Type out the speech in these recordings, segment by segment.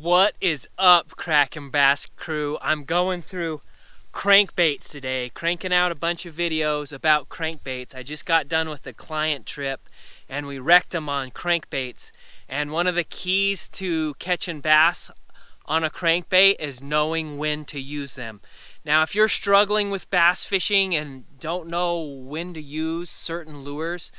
What is up, Kraken Bass crew? I'm going through crankbaits today, cranking out a bunch of videos about crankbaits. I just got done with a client trip and we wrecked them on crankbaits. And one of the keys to catching bass on a crankbait is knowing when to use them. Now, if you're struggling with bass fishing and don't know when to use certain lures,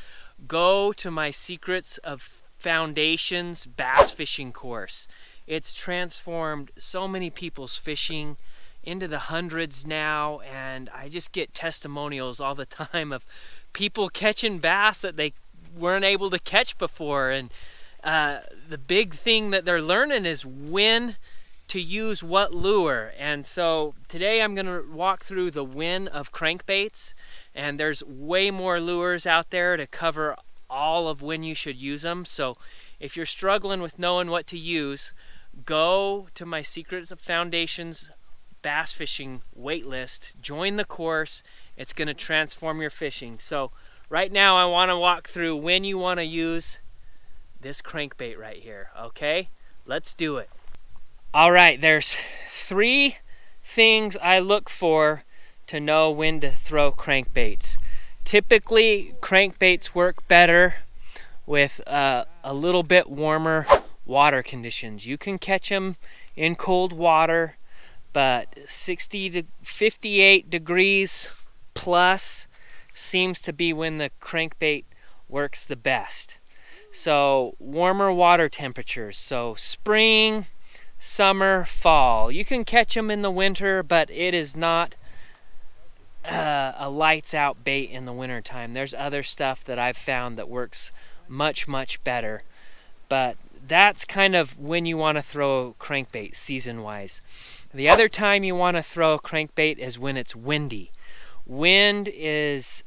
go to my Secrets of Foundations bass fishing course. It's transformed so many people's fishing into the hundreds now, and I just get testimonials all the time of people catching bass that they weren't able to catch before. And the big thing that they're learning is when to use what lure. And so today I'm going to walk through the when of crankbaits, and there's way more lures out there to cover all of when you should use them. So if you're struggling with knowing what to use, go to my Secrets of Foundations bass fishing waitlist, join the course. It's going to transform your fishing. So right now I want to walk through when you want to use this crankbait right here. Okay, let's do it. All right, there's 3 things I look for to know when to throw crankbaits. Typically, crankbaits work better with a little bit warmer water conditions. You can catch them in cold water, but 60 to 58 degrees plus seems to be when the crankbait works the best. So warmer water temperatures, so spring, summer, fall. You can catch them in the winter, but it is not a lights out bait in the winter time. There's other stuff that I've found that works much better, but that's kind of when you want to throw a crankbait season wise. The other time you want to throw a crankbait is when it's windy. Wind is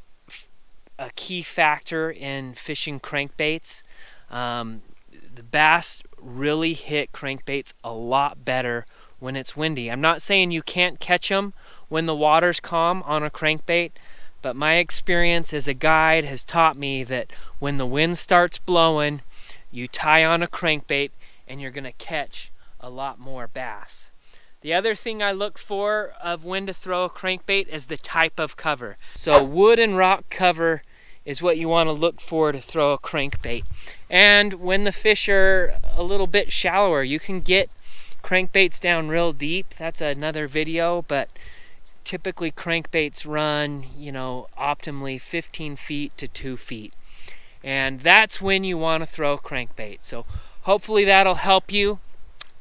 a key factor in fishing crankbaits. The bass really hit crankbaits a lot better when it's windy. I'm not saying you can't catch them when the water's calm on a crankbait, but my experience as a guide has taught me that when the wind starts blowing, you tie on a crankbait and you're going to catch a lot more bass. The other thing I look for of when to throw a crankbait is the type of cover. So wood and rock cover is what you want to look for to throw a crankbait. And when the fish are a little bit shallower, you can get crankbaits down real deep. That's another video, but typically crankbaits run, optimally 15 feet to 2 feet. And that's when you want to throw a crankbait. So hopefully that'll help you.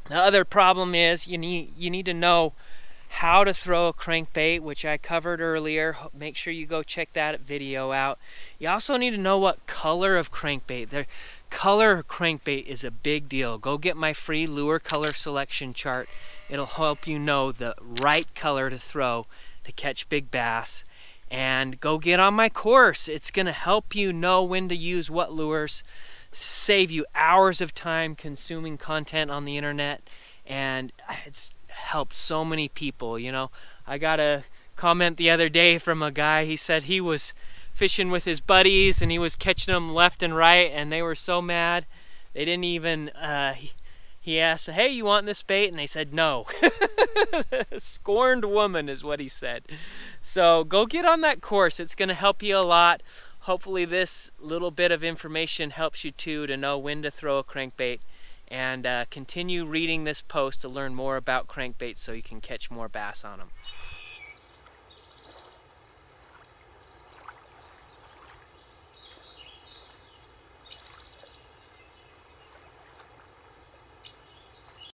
The other problem is you need to know how to throw a crankbait, which I covered earlier. Make sure you go check that video out. You also need to know what color of crankbait. The color of crankbait is a big deal. Go get my free lure color selection chart. It'll help you know the right color to throw to catch big bass. And go get on my course. It's going to help you know when to use what lures, save you hours of time consuming content on the internet, and it's helped so many people. I got a comment the other day from a guy. He said he was fishing with his buddies and he was catching them left and right, and they were so mad they didn't even he asked, "Hey, you want this bait?" And they said no. Scorned woman is what he said. So go get on that course. It's going to help you a lot. Hopefully this little bit of information helps you too to know when to throw a crankbait. And continue reading this post to learn more about crankbaits so you can catch more bass on them.